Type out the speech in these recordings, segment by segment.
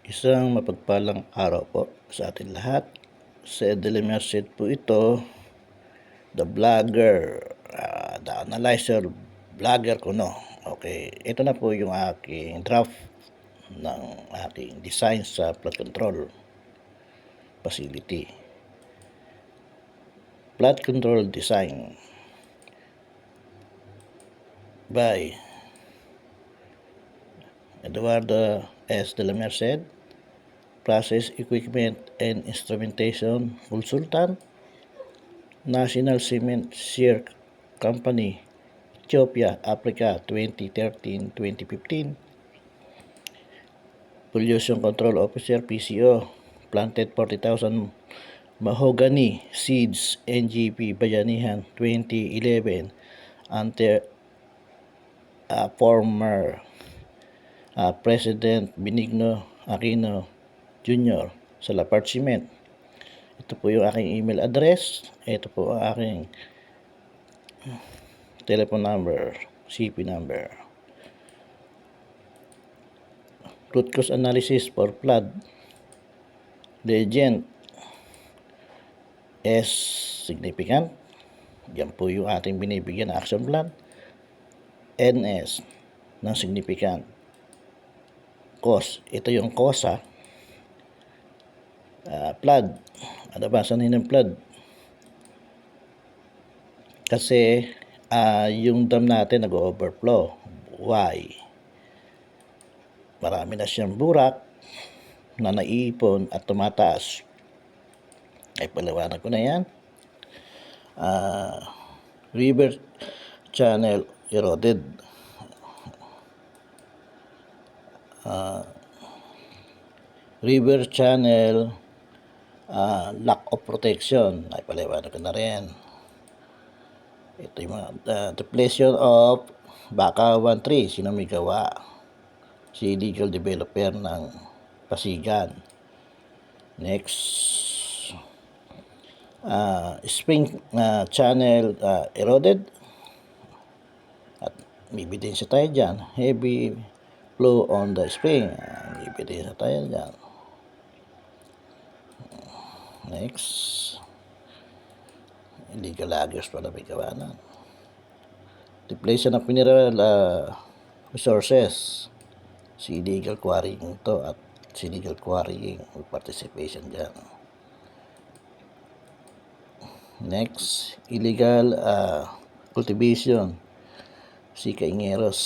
Isang mapagpalang araw po sa atin lahat. Si Edelimar Sid po ito, the vlogger, the analyzer vlogger ko, no. Okay, ito na po yung aking draft ng aking design sa flood control facility. Flood control design by Eduardo S. de la Merced, Process Equipment and Instrumentation Consultant, National Cement Shear Company, Ethiopia, Africa, 2013-2015. Pollution Control Officer, PCO, planted 40,000 mahogany seeds, NGP, Bayanihan, 2011, under former President Benigno Aquino Jr. sa Lapart Cement. Ito po yung aking email address. Ito po ang aking telephone number, CP number. Root cause analysis for flood. Legend S significant. Yan po yung ating binibigyan na action plan. NS ng significant. Cause. Ito yung cause flood. Ano ba? Saan yun ang flood? Kasi yung dam natin nag-overflow. Why? Marami na siyang burak na naiipon at tumataas. Ay paliwanag ko na yan. River channel eroded. River channel lack of protection. Ay paliwanag ko na rin. Ito yung mga depletion of Bakawan tree. Sino may gawa? Si illegal developer ng Pasigan. Next, spring channel eroded. At may ebidensya tayo dyan. Heavy flow on the spring. May ebidensya tayo dyan. Next, illegal loggers pala may gawa na. Depletion of mineral resources. Si illegal quarrying to at si illegal quarrying participation dyan. Next, illegal cultivation. Si Caingeros.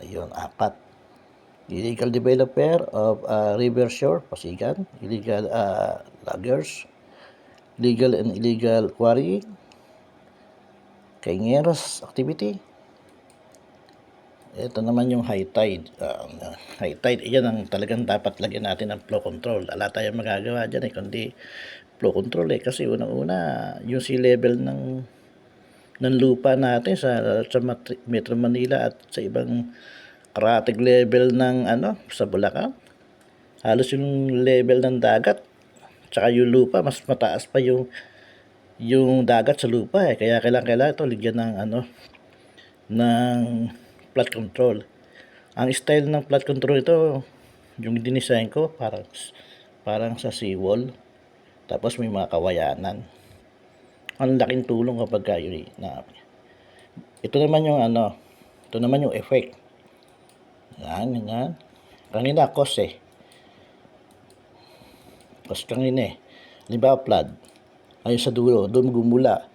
Ayun, 4. Illegal developer of river shore, Pasigan. Illegal loggers. Legal and illegal quarrying. Caingeros activity. Ito naman yung high tide. High tide, iyan ang talagang dapat lagyan natin ng flow control. Wala tayong magagawa dyan kundi flow control kasi unang-una yung sea level ng lupa natin sa Metro Manila at sa ibang karatig level ng sa Bulacan. Halos yung level ng dagat tsaka yung lupa mas mataas pa yung dagat sa lupa kaya kailangan ito ligyan ng flood control. Ang style ng flood control ito, yung dinisign ko parang sa seawall. Tapos may mga kawayanan. Ang laking tulong kapag yun ito naman yung ito naman yung effect. Yan. Kanina cause kanina halimbawa flood. Ayun sa dulo, doon gumula.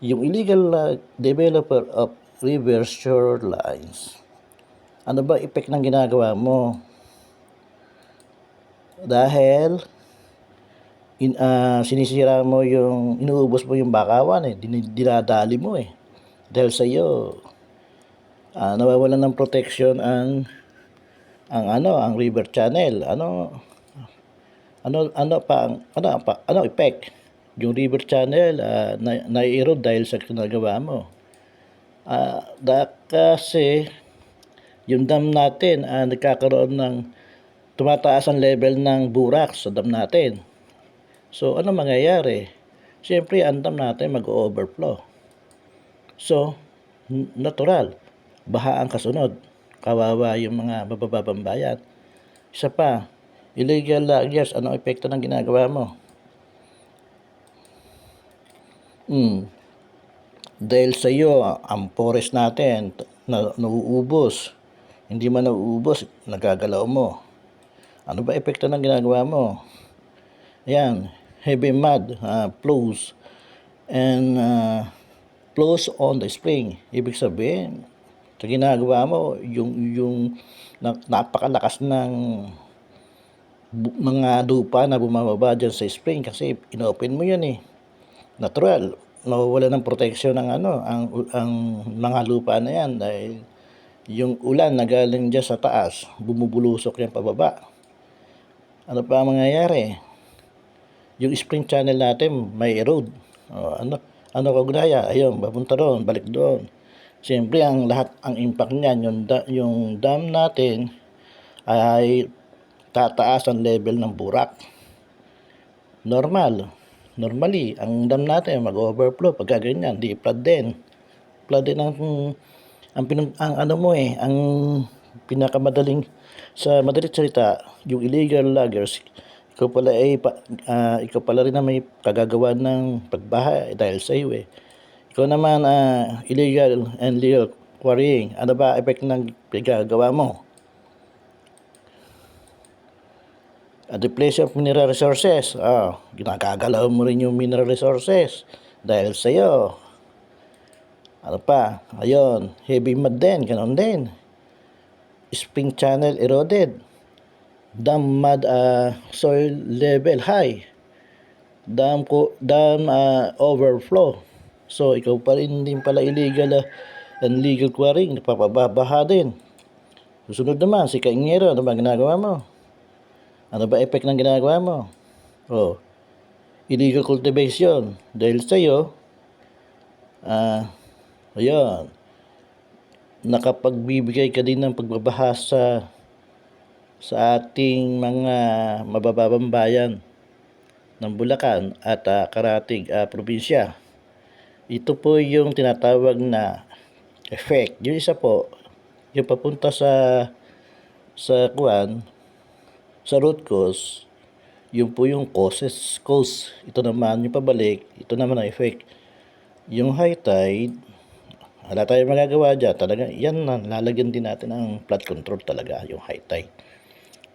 Yung illegal developer of river shorelines. Ano ba effect ng ginagawa mo? Dahil sinisira mo inuubos mo yung bakawan dinadali mo dahil sa iyo nawawalan ng protection ang river channel. Ano effect? Yung river channel na-erode dahil sa ginagawa mo. Kasi yung dam natin nagkakaroon ng tumataas ang level ng burak sa dam natin. So, ano mangyayari? Siyempre, ang dam natin mag-overflow. So, natural, baha ang kasunod. Kawawa yung mga mabababang bayan. Isa pa, illegal loggers, anong epekto ng ginagawa mo? Dahil sa iyo, ang forest natin nauubos. Hindi man nauubos, nagagalaw mo. Ano ba epekto ng ginagawa mo? Ayan, heavy mud flows and flows on the spring. Ibig sabihin, sa ginagawa mo, yung napakalakas ng mga lupa na bumababa dyan sa spring kasi inopen mo yan eh. Natural, nawawala ng proteksyon ng ang mga lupa na yan dahil yung ulan na galing dyan sa taas, bumubulusok yan pababa. Ano pa ang mangyayari? Yung spring channel natin may erode. Ano kagunaya? Ayun, papunta doon, balik doon. Siyempre, ang impact niyan, yung dam natin ay tataas ang level ng burak. Normally, ang dam natin mag-overflow pagka ganyan, di flood din. Flood din ang pinakamadaling sa madalit salita, yung illegal loggers, ikaw pala rin na may kagagawa ng pagbaha dahil sa iyo eh. Ikaw naman illegal and legal quarrying. Ano ba epekto ng pagagawa mo? Depletion of mineral resources. Ginagagalaw mo rin yung mineral resources dahil sa iyo. Ano pa? Ayun, heavy mud din, ganon din. Spring channel eroded. Dam mud soil level high. Dam overflow. So ikaw pa rin din pala illegal and legal quarrying, napapabaha din. Susunod naman, si Kaingero, ano ba ginagawa mo? Ano ba effect ng ginagawa mo? Illegal cultivation. Dahil sa'yo, ayun, nakapagbibigay ka din ng pagbabaha sa ating mga mabababang bayan ng Bulacan at karatig probinsya. Ito po yung tinatawag na effect. Yung isa po, yung papunta sa root cause, yun po yung cause. Ito naman yung pabalik, ito naman ang effect. Yung high tide, wala tayong magagawa dyan. Talaga, yan na, lalagyan din natin ang flood control talaga, yung high tide.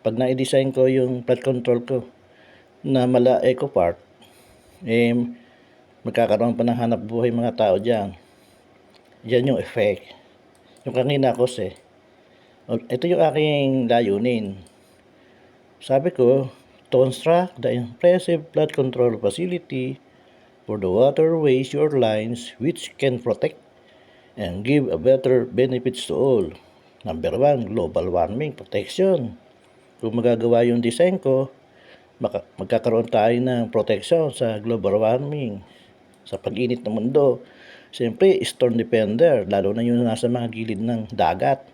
Pag na-design ko yung flood control ko na mala eco park, magkakaroon pa ng hanap buhay mga tao dyan. Yan yung effect. Yung kanina kasi, ito yung aking layunin. Sabi ko, to construct the impressive flood control facility for the waterways shorelines which can protect and give a better benefits to all. Number 1, global warming protection. Kung magagawa yung design ko, magkakaroon tayo ng protection sa global warming, sa pag-init ng mundo. Siyempre, storm defender, lalo na yung nasa mga gilid ng dagat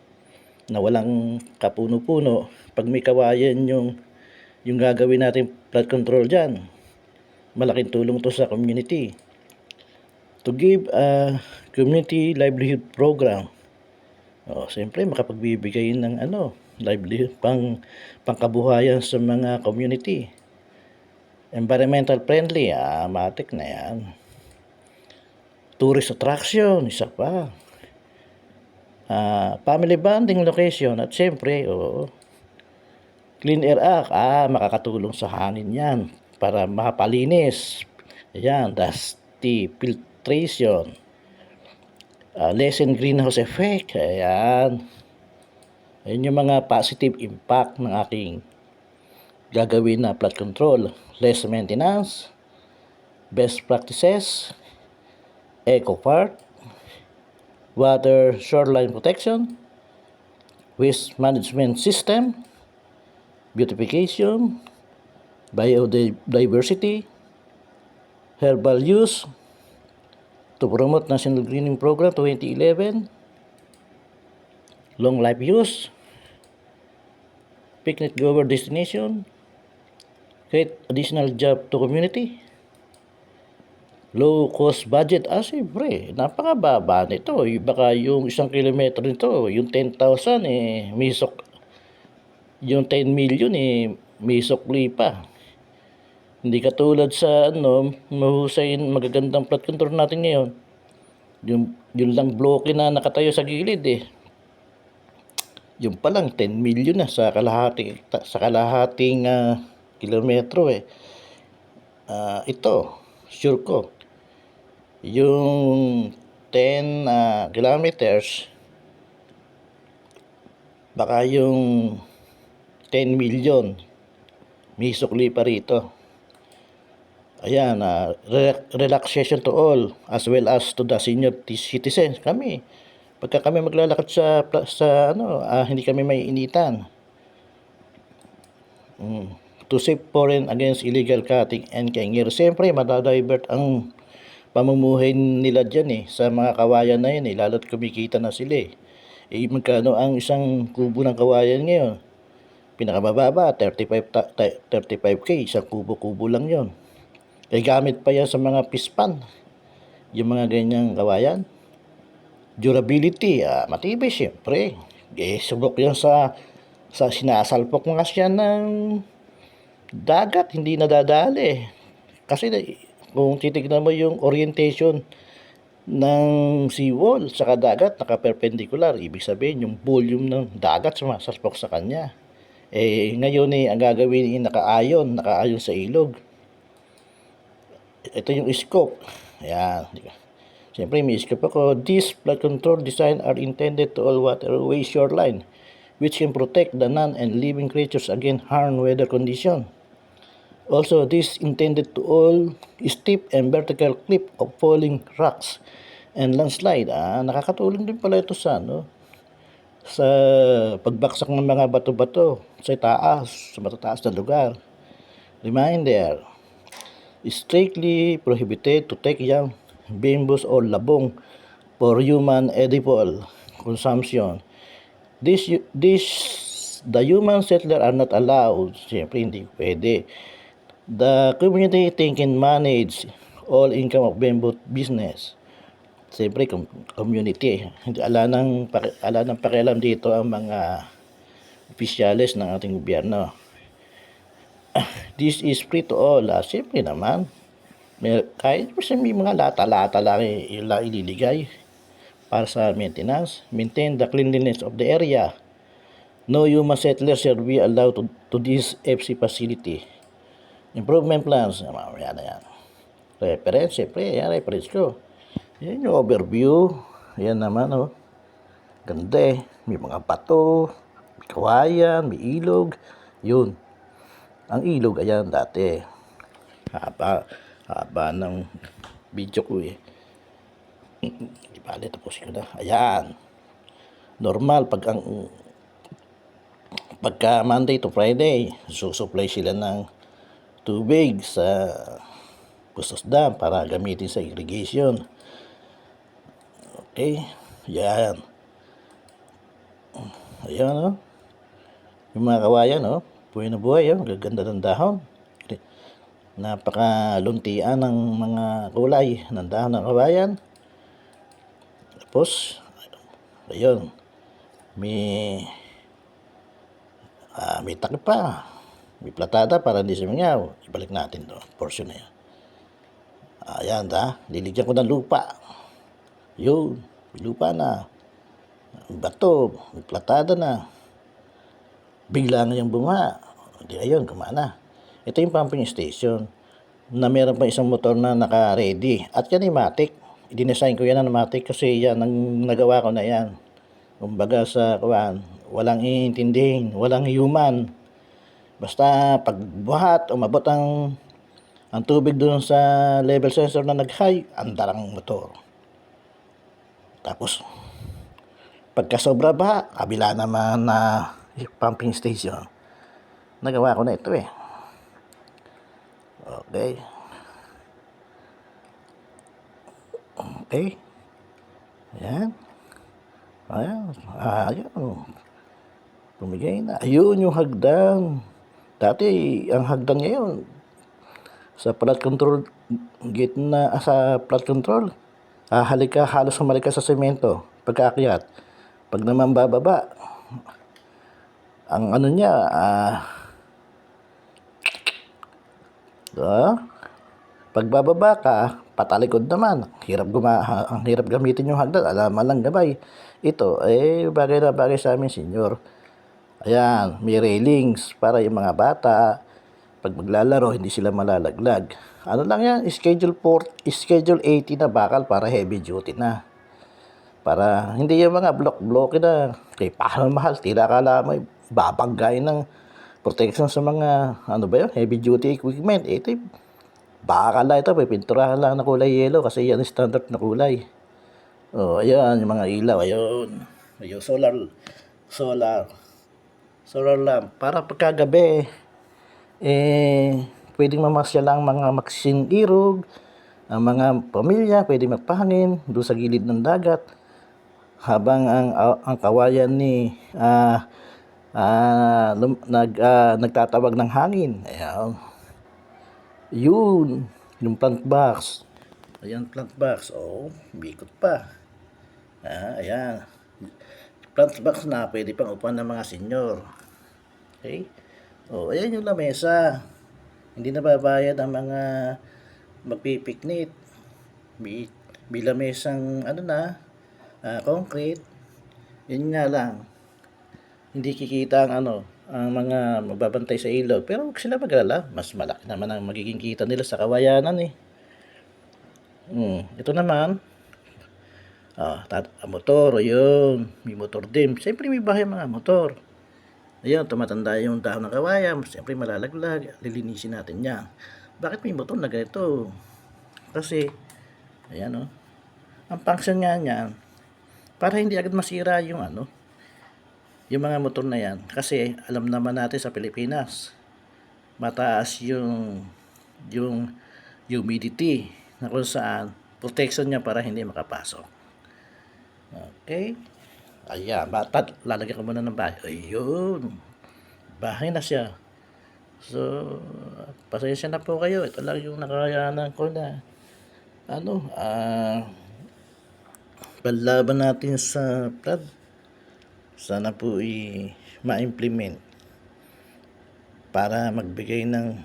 na walang kapuno-puno. Pag may kawayan yung gagawin natin flood control dyan, malaking tulong to sa community. To give a community livelihood program. Siyempre, makapagbibigay ng livelihood, pangkabuhayan sa mga community. Environmental friendly, matik na yan. Tourist attraction, isa pa. Family bonding location at siyempre, Clean Air Act, makakatulong sa hangin yan para mapalinis. Ayan, dusty filtration. Lessen greenhouse effect. Ayan. Ayan yung mga positive impact ng aking gagawin na flood control. Less maintenance, best practices, eco park, water shoreline protection, waste management system, beautification, biodiversity, herbal use, to promote National Greening Program 2011, long life use, picnic goer destination, create additional job to community, low cost budget. Siyempre, napakababa nito. Baka yung 1 kilometro nito, yung 10,000 Yung 10 million may sukli pa. Hindi katulad sa mahusay magagandang flood control natin ngayon. Yung lang bloke na nakatayo sa gilid Yung pa lang 10 million na sa kalahating kilometro ito, sure ko. Yung 10 kilometers, baka yung 10 million may sukli pa rito. Ayan, relaxation to all as well as to the senior citizens. Pagka kami maglalakad hindi kami may initan. To save foreign against illegal cutting and kengir. Siyempre, madadivert ang pamumuhay nila dyan sa mga kawayan na yun lalo't kumikita na sila magkano ang isang kubo ng kawayan ngayon? Pinakamababa, 35K, isang kubo-kubo lang yon. Gamit pa yan sa mga pispan, yung mga ganyang kawayan. Durability, matibay siyempre. Subok yan sa sinasalpok mga siya ng dagat, hindi nadadali. Kasi kung titignan mo yung orientation ng seawall sa dagat, naka-perpendicular. Ibig sabihin, yung volume ng dagat sumasalpok sa kanya. Ngayon ang gagawin nakaayon sa ilog. Ito yung scope. Ayan. Siyempre, may scope ako. These flood control design are intended to all waterway shoreline, which can protect the non and living creatures against harsh weather condition. Also, this intended to all steep and vertical cliff of falling rocks and landslide. Nakakatulong din pala ito sa pagbaksak ng mga bato-bato sa matataas na lugar. Reminder, strictly prohibited to take young bamboos or labong for human edible consumption. The human settler are not allowed. Siyempre, hindi pwede. The community can manage all income of bamboo business. Siyempre, community. Hindi ala ng pakialam dito ang mga opisyales ng ating gobyerno. This is free to all. Siyempre naman, kahit may mga lata-lata lang ililigay para sa maintenance. Maintain the cleanliness of the area. No human settlers shall be allowed to this FC facility. Improvement plans. Yan na yan. Reference, siyempre, reference ko. Yan yung overview. Yan naman, ganda May mga bato, may kawayan, may ilog. Yun. Ang ilog, ayan dati. Haba ng video ko Di bale, tapos ko na. Ayan. Normal, pagka Monday to Friday, susupply sila ng tubig sa Bustos Dam para gamitin sa irrigation. Okay, yan. Ayan yung mga kawayan buhay na buhay gaganda ng dahon. Napakaluntian ng mga kulay ng dahon ng kawayan. Tapos ayun, may takip pa, may platada para hindi sumingaw. Ibalik natin portion na yan. Ayan liligyan ko ng lupa. Yun, may lupa na. Bato, may platada na. Bigla nga yung bumaha. Ayun, kumana. Ito yung pumping station na meron pa isang motor na naka-ready. At yan ay matic. I-design ko yan ng matic kasi yan, nagawa ko na yan. Kumbaga walang iintindihin, walang human. Basta pagbuhat, umabot ang tubig doon sa level sensor na nag-high, andar ang motor. Tapos, pagka sobra ba, kabila naman na pumping station. Nagawa ko na ito Okay. Okay. Ayan. Ayan. Pumigay na. Ayun yung hagdan. Dati, ang hagdan ngayon, sa flood control, sa flood control, halos humalik ka sa semento, pagkaakyat. Pag naman bababa, ang ano niya, pagbababa ka, patalikod naman. Ang hirap gamitin yung hagdan, alaman lang gabay. Ito, bagay na bagay sa amin, senyor. Ayan, may railings para yung mga bata, pag maglalaro, hindi sila malalaglag. Ano lang yan, schedule 80 na bakal para heavy duty na. Para hindi yung mga block na, kay paano mahal, tira ka lang may babanggain ng protection sa mga, ano ba yun, heavy duty equipment. Ito, bakal lang ito, may pinturahan lang na kulay yellow kasi yan standard na kulay. Oh, ayan, yung mga ilaw, ayun. Ayun, solar, solar lamp. Para pagkagabi, pwedeng mamasya lang mga maksinirog, ang mga pamilya, pwedeng magpahangin doon sa gilid ng dagat. Habang ang kawayan ni nagtatawag ng hangin. Ayan. Yun, yung plant box. Ayan, plant box. Oh, bikot pa. Ayan. Plant box na pwede pang upuan ng mga senyor. Okay? Oh, ayan yung lamesa. Hindi na babayad ang mga magpipiknik. May lamesang concrete. Yun nga lang. Hindi kikita ang mga magbabantay sa ilog. Pero huwag sila maglala. Mas malaki naman ang magiging kita nila sa kawayanan eh. Ito naman, motor, yun. May motor din. Siyempre may bahay mga motor. Ayun, tumatanda yung dahon ng kawayan. Siyempre malalaglag. Lilinisin natin yan. Bakit may motor na ganito? Kasi, ayan ang function nga niyan, para hindi agad masira yung yung mga motor na yan. Kasi alam naman natin sa Pilipinas, mataas yung humidity na kung saan protection niya para hindi makapasok. Okay? Ayan, lalagyan ko muna ng bahay. Ayun, bahay na siya. So, pasensya na po kayo. Ito lang yung nakakayanan ko na panlaban natin sa flood. Sana po ma-implement para magbigay ng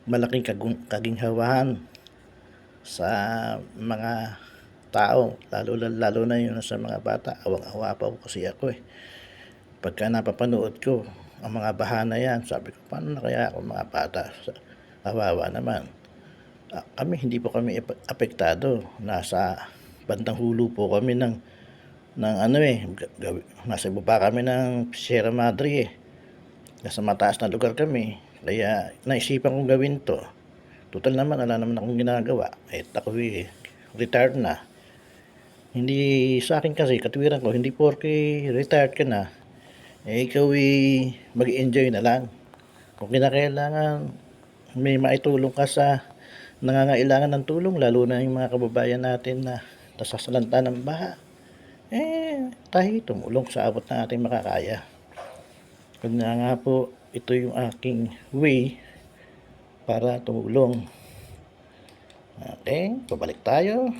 malaking kaginhawahan sa mga tao, lalo na yun sa mga bata. Awang-awa pa po kasi ako pagka napapanood ko ang mga bahana yan, sabi ko, paano na kaya ako mga bata? Awawa naman. Kami, hindi po kami apektado. Nasa bandang hulo po kami ng nasa baba kami ng Sierra Madre nasa mataas na lugar kami. Kaya naisipan kong gawin to. Total naman, wala naman akong ginagawa. Ako retired na. Hindi sa akin kasi, katwiran ko, hindi porke retired ka na, ikaw mag-enjoy na lang. Kung kinakailangan may maitulong ka sa nangangailangan ng tulong, lalo na yung mga kababayan natin na nasasalanta ng baha, tayo tumulong sa abot ng ating makakaya. Kung nga po, ito yung aking way para tumulong. Okay, pabalik tayo.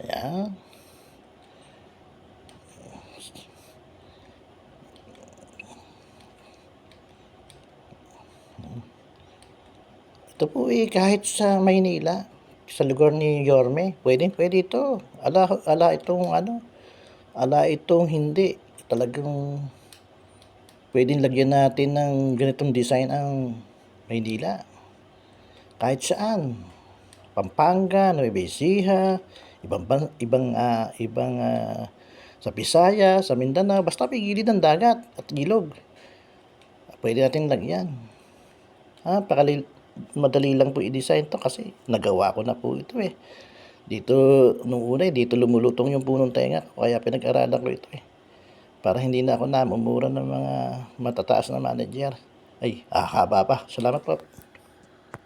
Ayan. Ito po kahit sa Maynila, sa lugar ni Yorme, pwede ito. Ala itong hindi. Talagang pwedeng lagyan natin ng ganitong design ang Maynila. Kahit saan. Pampanga, Nueva Ecija, ibang sa Bisaya, sa Mindanao, basta pigilid ng dagat at ilog. Pwede natin lagyan. Madali lang po i-design to kasi nagawa ko na po ito Dito, nung una dito lumulutong yung punong tenga, kaya pinag-aralan ko ito para hindi na ako namumura ng mga matataas na manager. Haba pa. Salamat po.